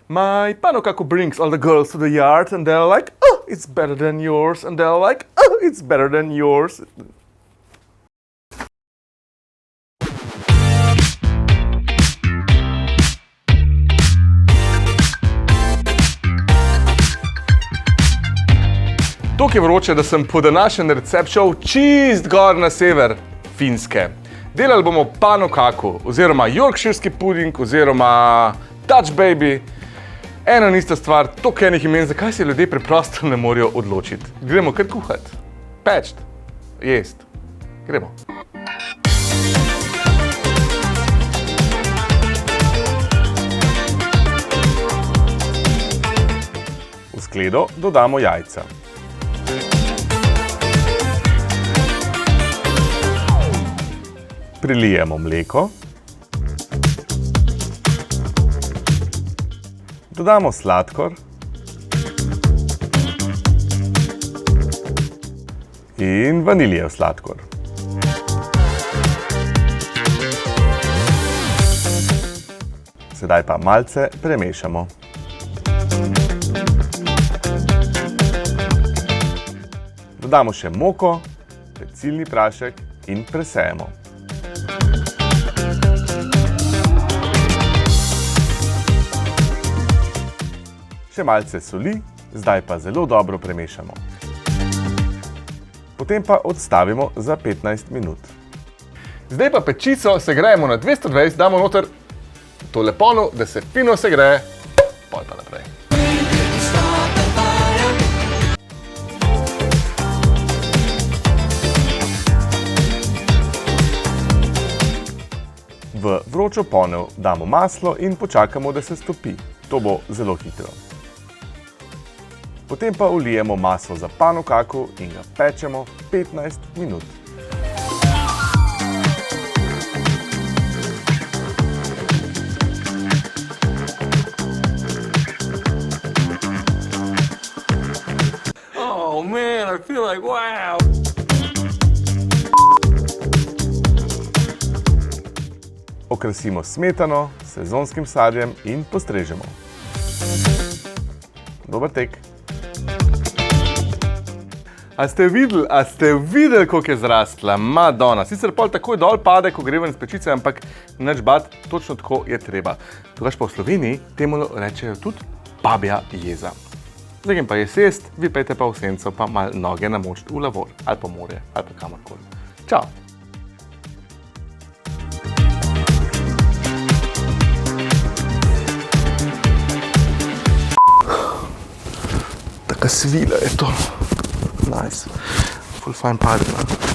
My panokaku brings all the girls to the yard and they're like, oh, it's better than yours. And they're like, oh, it's better than yours. Tako je vroče, da sem po današnjem recept šel čist gor na sever Finske. Delali bomo panokaku, oziroma yorkshirski puding, oziroma Dutch baby. Ena in ista stvar, toliko enih imen, zakaj se ljudje preprosto ne morejo odločiti. Gremo kar kuhati, peči, jesti. Gremo. V skledo dodamo jajca. Prilijemo mleko. Dodamo sladkor. In vaniljev sladkor. Sedaj pa malce premešamo. Dodamo še moko, pecilni prašek in presejemo. Še malce soli, zdaj pa zelo dobro premešamo. Potem pa odstavimo za 15 minut. Zdaj pa pečico segrejemo na 220, damo noter to lepono, da se fino segreje, pol pa naprej. V vročo ponev damo maslo in počakamo, da se stopi. To bo zelo hitro. Potem pa vlijemo maslo za panokaku in ga pečemo 15 minut. Oh man, I feel like wow. Okrasimo smetano, sezonskim sadjem in postrežemo. Dober tek! A ste videli, koliko je zrastla? Madonna. Sicer pol takoj dol pade, ko gre ven iz pečice, ampak nič bati, točno tako je treba. Drugače pa v Sloveniji temu rečejo tudi babja jeza. Zdaj pa je sest, vi pejte pa v senco, pa malo noge namočiti v lavor, ali pa morje, ali pa kamorkoli. Čau! Taka svila je to. Nice. Ful fajn pade.